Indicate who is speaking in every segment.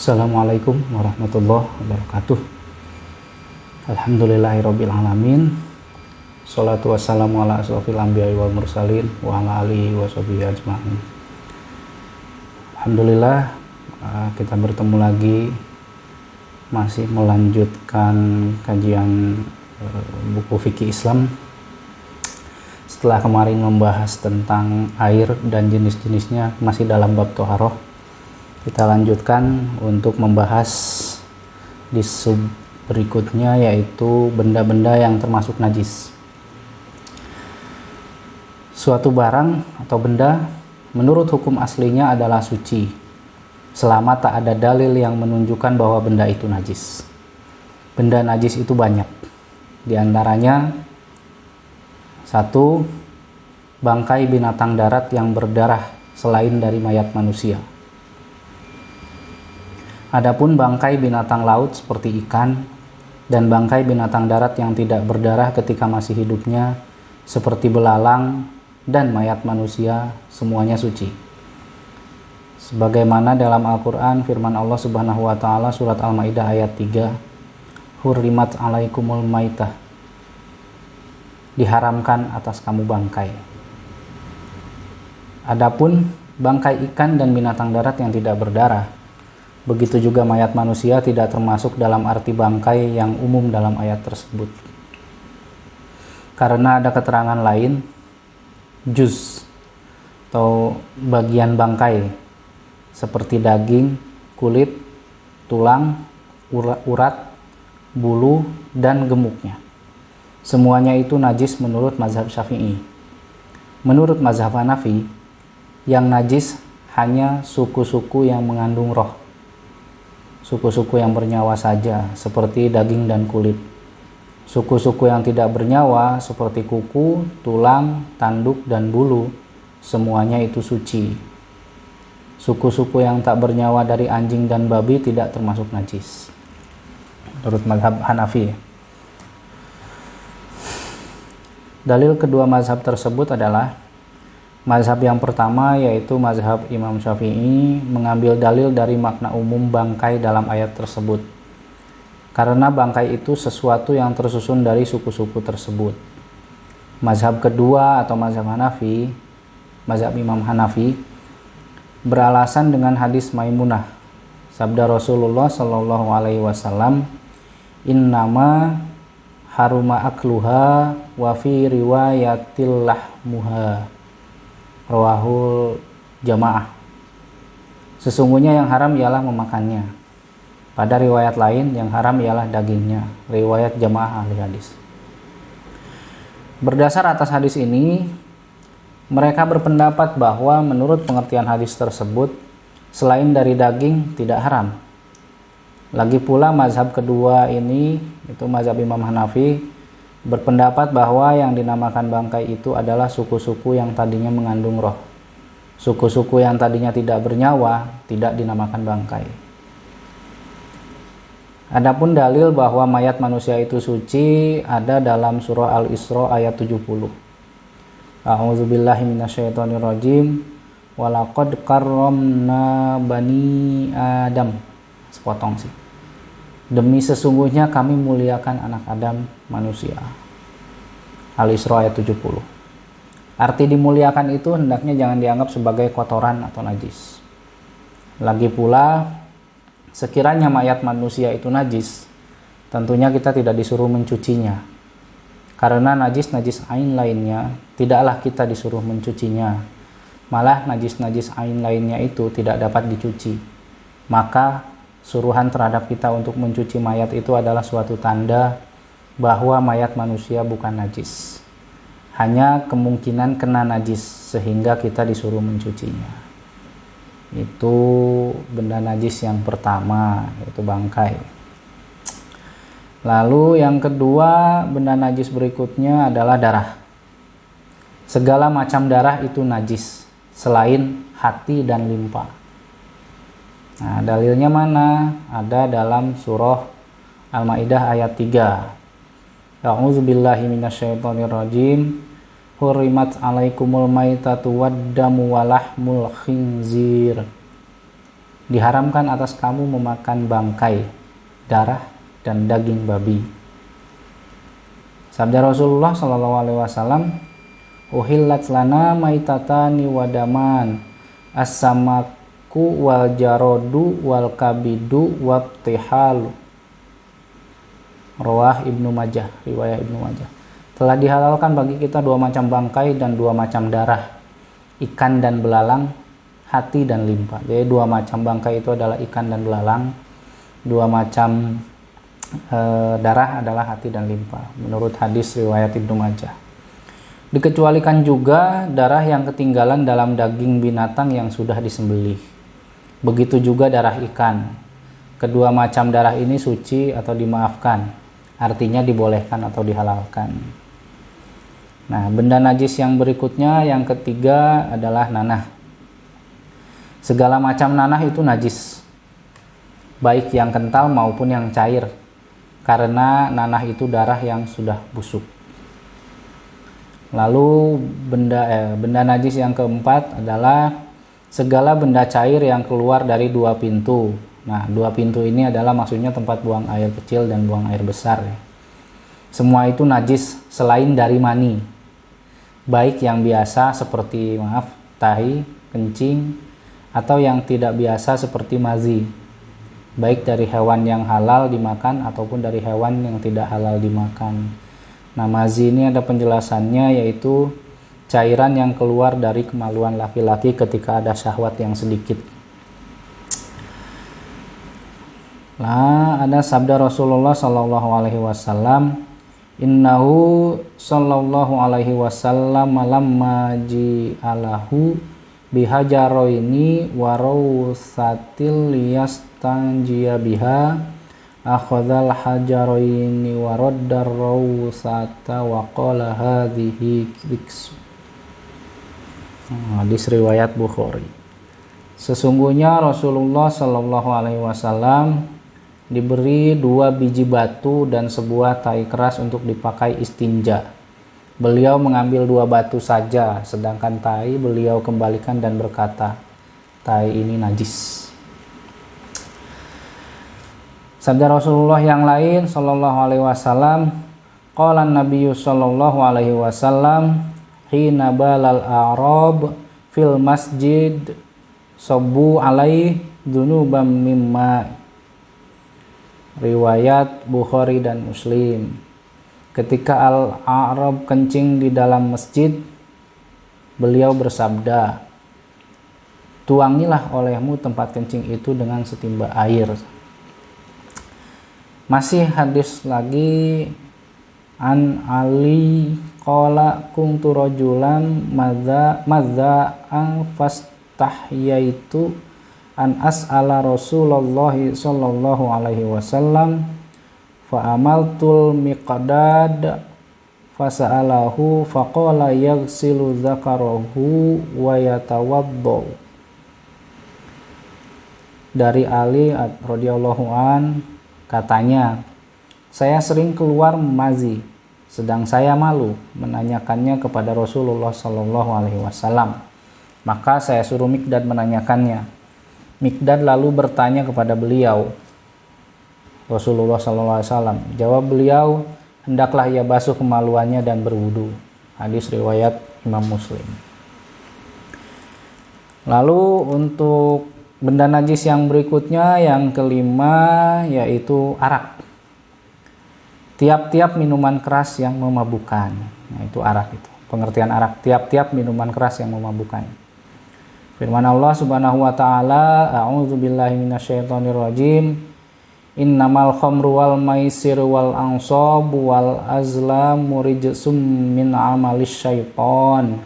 Speaker 1: Assalamualaikum warahmatullahi wabarakatuh. Alhamdulillahirabbil alamin. Shalatu wassalamu ala asrofil anbiya'i wal mursalin wa ala alihi washabihi ajma'in. Alhamdulillah, kita bertemu lagi, masih melanjutkan kajian buku fikih Islam. Setelah kemarin membahas tentang air dan jenis-jenisnya, masih dalam bab toharoh, kita lanjutkan untuk membahas di sub berikutnya, yaitu benda-benda yang termasuk najis. Suatu barang atau benda menurut hukum aslinya adalah suci selama tak ada dalil yang menunjukkan bahwa benda itu najis. Benda najis itu banyak. Di antaranya 1. Bangkai binatang darat yang berdarah selain dari mayat manusia. Adapun bangkai binatang laut seperti ikan dan bangkai binatang darat yang tidak berdarah ketika masih hidupnya seperti belalang dan mayat manusia, semuanya suci. Sebagaimana dalam Al-Quran firman Allah Subhanahu wa Ta'ala surat Al-Maidah ayat 3, Hurrimat alaikumul maitah, diharamkan atas kamu bangkai. Adapun bangkai ikan dan binatang darat yang tidak berdarah, begitu juga mayat manusia, tidak termasuk dalam arti bangkai yang umum dalam ayat tersebut. Karena ada keterangan lain, juz atau bagian bangkai seperti daging, kulit, tulang, urat, bulu, dan gemuknya. Semuanya itu najis menurut mazhab Syafi'i. Menurut mazhab Hanafi, yang najis hanya suku-suku yang mengandung roh, suku-suku yang bernyawa saja seperti daging dan kulit. Suku-suku yang tidak bernyawa seperti kuku, tulang, tanduk, dan bulu, semuanya itu suci. Suku-suku yang tak bernyawa dari anjing dan babi tidak termasuk najis menurut mazhab Hanafi. Dalil kedua mazhab tersebut adalah mazhab yang pertama, yaitu mazhab Imam Syafi'i, mengambil dalil dari makna umum bangkai dalam ayat tersebut. Karena bangkai itu sesuatu yang tersusun dari suku-suku tersebut. Mazhab kedua atau mazhab Hanafi, mazhab Imam Hanafi, beralasan dengan hadis Maimunah, sabda Rasulullah Shallallahu Alaihi Wasallam, innama haruma akluha wa fi riwayatil lahmuha, rawahul jamaah. Sesungguhnya yang haram ialah memakannya. Pada riwayat lain, yang haram ialah dagingnya. Riwayat jamaah ahli hadis. Berdasar atas hadis ini, mereka berpendapat bahwa menurut pengertian hadis tersebut, selain dari daging tidak haram. Lagi pula mazhab kedua ini, itu mazhab Imam Hanafi, berpendapat bahwa yang dinamakan bangkai itu adalah suku-suku yang tadinya mengandung roh. Suku-suku yang tadinya tidak bernyawa tidak dinamakan bangkai. Adapun dalil bahwa mayat manusia itu suci ada dalam surah Al-Isra ayat 70. A'udzubillahi minasyaitonirrajim. Walaqad karramna bani Adam. Sepotong sih. Demi sesungguhnya kami muliakan anak Adam, manusia. Al-Isra ayat 70. Arti dimuliakan itu hendaknya jangan dianggap sebagai kotoran atau najis. Lagi pula, sekiranya mayat manusia itu najis, tentunya kita tidak disuruh mencucinya. Karena najis-najis ain lainnya, tidaklah kita disuruh mencucinya. Malah najis-najis ain lainnya itu tidak dapat dicuci. Maka suruhan terhadap kita untuk mencuci mayat itu adalah suatu tanda bahwa mayat manusia bukan najis. Hanya kemungkinan kena najis sehingga kita disuruh mencucinya. Itu benda najis yang pertama, yaitu bangkai. Lalu yang kedua, benda najis berikutnya adalah darah. Segala macam darah itu najis selain hati dan limpa. Nah, dalilnya mana? Ada dalam surah Al-Maidah ayat 3. A'udzubillahi minasyaitonirrajim. Hurrimat alaikumul maitatu waddamu walahmul khinzir. diharamkan atas kamu memakan bangkai, darah, dan daging babi. Sabda Rasulullah sallallahu alaihi wasallam, uhillat lana maitatani wadaman, as-samaku wal jarodu wal kabidu wabtihalu. Rawah Ibnu Majah, riwayat Ibnu Majah. Telah dihalalkan bagi kita 2 macam bangkai dan 2 macam darah, ikan dan belalang, hati dan limpa. Jadi 2 macam bangkai itu adalah ikan dan belalang, 2 macam darah adalah hati dan limpa, menurut hadis riwayat Ibnu Majah. Dikecualikan juga darah yang ketinggalan dalam daging binatang yang sudah disembelih. Begitu juga darah ikan. Kedua macam darah ini suci atau dimaafkan, artinya dibolehkan atau dihalalkan. Nah, benda najis yang berikutnya, yang ketiga adalah nanah. Segala macam nanah itu najis, baik yang kental maupun yang cair, karena nanah itu darah yang sudah busuk. Lalu benda najis yang keempat adalah segala benda cair yang keluar dari 2 pintu. Nah, 2 pintu ini adalah maksudnya tempat buang air kecil dan buang air besar. Semua itu najis selain dari mani, baik yang biasa seperti tahi, kencing, atau yang tidak biasa seperti mazi, baik dari hewan yang halal dimakan ataupun dari hewan yang tidak halal dimakan. Nah, mazi ini ada penjelasannya, yaitu cairan yang keluar dari kemaluan laki-laki ketika ada syahwat yang sedikit. Nah, ada sabda Rasulullah sallallahu alaihi wasallam, innahu sallallahu alaihi wasallam lamma ji'alahu bihajaroini warawsatil yastanjiya biha akhadhal hajaroini waraddar rawsata wa qala hadhihi riksu. Hadis riwayat Bukhari. Sesungguhnya Rasulullah sallallahu alaihi wasallam diberi 2 biji batu dan sebuah tai keras untuk dipakai istinja. Beliau mengambil 2 batu saja, sedangkan tai beliau kembalikan dan berkata, tai ini najis. Sabda Rasulullah yang lain sallallahu alaihi wasallam, qala an-nabiyyu sallallahu alaihi wasallam, hina balal a'rab fil masjid sabbu alaihi dzunubam mimma. Riwayat Bukhari dan Muslim. Ketika Al-A'rab kencing di dalam masjid, beliau bersabda, tuangilah olehmu tempat kencing itu dengan setimba air. Masih hadis lagi, an Ali qala kuntu rajulan madza an fastahyaitu an as'ala Rasulullah sallallahu alaihi wasallam fa amaltul miqdad fasa'alahu faqala yaghsilu dzakarahu wa yatawaddo. Dari Ali radhiyallahu an katanya, saya sering keluar mazi, sedang saya malu menanyakannya kepada Rasulullah sallallahu alaihi wasallam. Maka saya suruh Miqdad menanyakannya. Miqdad lalu bertanya kepada beliau, Rasulullah SAW. Jawab beliau, hendaklah ia basuh kemaluannya dan berwudu. Hadis riwayat Imam Muslim. Lalu untuk benda najis yang berikutnya, yang kelima, yaitu arak. Tiap-tiap minuman keras yang memabukkan. Nah, itu arak itu. Pengertian arak, tiap-tiap minuman keras yang memabukkan. Firman Allah Subhanahu wa taala, a'udzubillahi minasyaitonirrajim. Innamal khamru wal maisir wal ansab wal azlamu rijsum min amalis syaiton.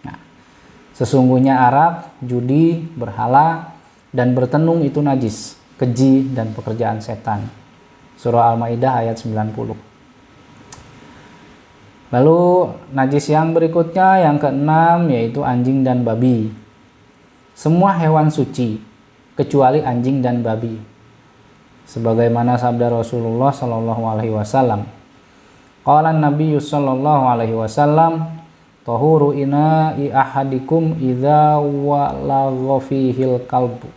Speaker 1: Nah, sesungguhnya arak, judi, berhala, dan bertenung itu najis, keji dan pekerjaan setan. Surah Al-Maidah ayat 90. Lalu najis yang berikutnya, yang keenam, yaitu anjing dan babi. Semua hewan suci kecuali anjing dan babi, sebagaimana sabda Rasulullah sallallahu alaihi wasallam. Qala an-nabiyyu sallallahu alaihi wasallam, tahuru ina'i ahadikum idza walagha fihil kalbu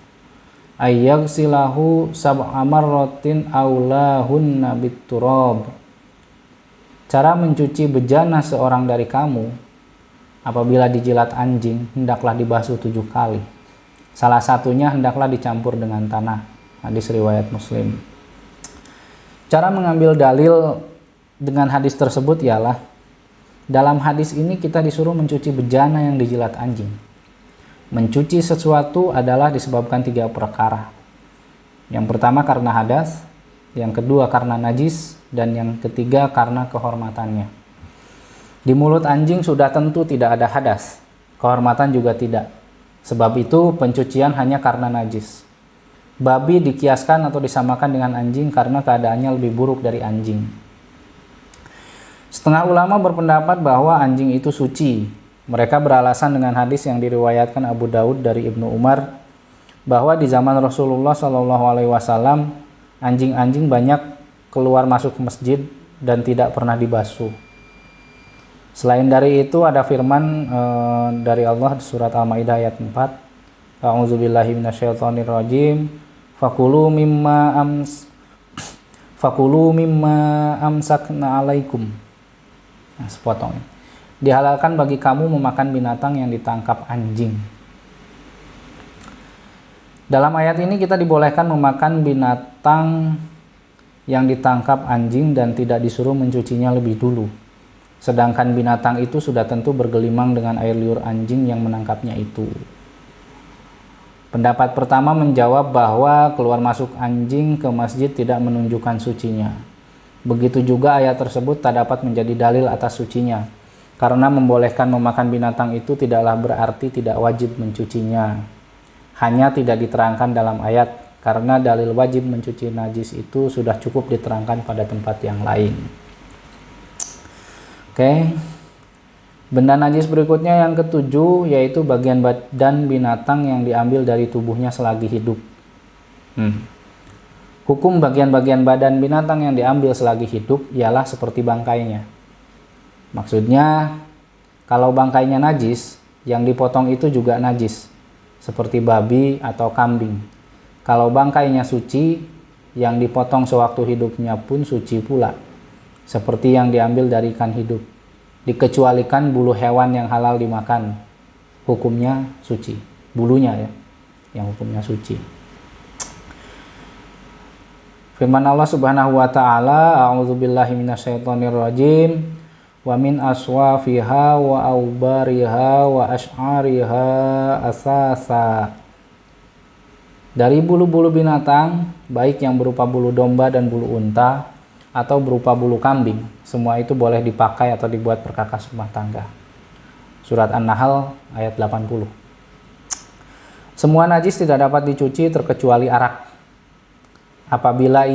Speaker 1: ayyagsilahu sab'a marratin aulahunna bitturab. Cara mencuci bejana seorang dari kamu apabila dijilat anjing hendaklah dibasuh 7 kali. Salah satunya hendaklah dicampur dengan tanah. Hadis riwayat Muslim. Cara mengambil dalil dengan hadis tersebut ialah dalam hadis ini kita disuruh mencuci bejana yang dijilat anjing. Mencuci sesuatu adalah disebabkan 3 perkara. Yang pertama karena hadas, yang kedua karena najis, dan yang ketiga karena kehormatannya. Di mulut anjing sudah tentu tidak ada hadas, kehormatan juga tidak. Sebab itu pencucian hanya karena najis. Babi dikiaskan atau disamakan dengan anjing karena keadaannya lebih buruk dari anjing. Setengah ulama berpendapat bahwa anjing itu suci. Mereka beralasan dengan hadis yang diriwayatkan Abu Daud dari Ibnu Umar bahwa di zaman Rasulullah SAW anjing-anjing banyak keluar masuk ke masjid dan tidak pernah dibasuh. Selain dari itu ada firman dari Allah di surat Al-Maidah ayat 4. A'udzubillahi minasyaitonirrajim. Fakulu mimma amsakna alaikum. Nah, sepotong. Dihalalkan bagi kamu memakan binatang yang ditangkap anjing. Dalam ayat ini kita dibolehkan memakan binatang yang ditangkap anjing dan tidak disuruh mencucinya lebih dulu. Sedangkan binatang itu sudah tentu bergelimang dengan air liur anjing yang menangkapnya itu. Pendapat pertama menjawab bahwa keluar masuk anjing ke masjid tidak menunjukkan sucinya. Begitu juga ayat tersebut tak dapat menjadi dalil atas sucinya, karena membolehkan memakan binatang itu tidaklah berarti tidak wajib mencucinya. Hanya tidak diterangkan dalam ayat, karena dalil wajib mencuci najis itu sudah cukup diterangkan pada tempat yang lain. Oke. Benda najis berikutnya yang ketujuh, yaitu bagian badan binatang yang diambil dari tubuhnya selagi hidup. Hukum bagian-bagian badan binatang yang diambil selagi hidup ialah seperti bangkainya. Maksudnya, kalau bangkainya najis, yang dipotong itu juga najis, seperti babi atau kambing. Kalau bangkainya suci, yang dipotong sewaktu hidupnya pun suci pula, seperti yang diambil dari ikan hidup. Dikecualikan bulu hewan yang halal dimakan, hukumnya suci. Bulunya ya, yang hukumnya suci. Firman Allah Subhanahu wa taala, a'udzubillahi minasyaitonirrajim, wa min aswafiha wa aubariha wa asy'ariha asasa. Dari bulu-bulu binatang, baik yang berupa bulu domba dan bulu unta atau berupa bulu kambing, semua itu boleh dipakai atau dibuat perkakas rumah tangga. Surat An-Nahl ayat 80. Semua najis tidak dapat dicuci terkecuali arak. Apabila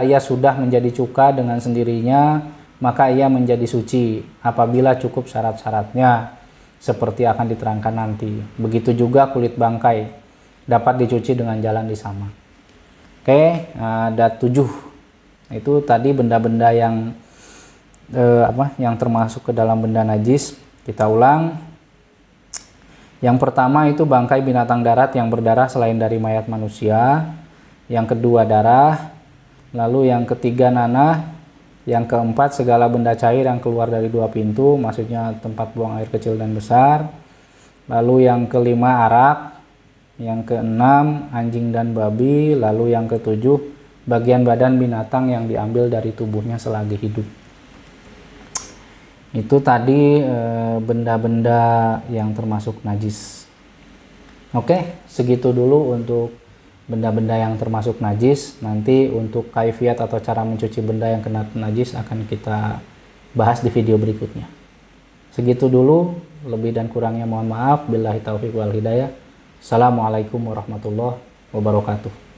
Speaker 1: ia sudah menjadi cuka dengan sendirinya, maka ia menjadi suci apabila cukup syarat-syaratnya, seperti akan diterangkan nanti. Begitu juga kulit bangkai dapat dicuci dengan jalan di sama. Oke, ada 7. Itu tadi benda-benda yang yang termasuk ke dalam benda najis. Kita ulang. Yang pertama itu bangkai binatang darat yang berdarah selain dari mayat manusia. Yang kedua darah, lalu yang ketiga nanah, yang keempat segala benda cair yang keluar dari 2 pintu, maksudnya tempat buang air kecil dan besar. Lalu yang kelima arak, yang keenam anjing dan babi, lalu yang ketujuh bagian badan binatang yang diambil dari tubuhnya selagi hidup. Itu tadi benda-benda yang termasuk najis. Oke, segitu dulu untuk benda-benda yang termasuk najis. Nanti untuk kaifiat atau cara mencuci benda yang kena najis akan kita bahas di video berikutnya. Segitu dulu, lebih dan kurangnya mohon maaf. Billahi taufiq wal hidayah. Assalamualaikum warahmatullahi wabarakatuh.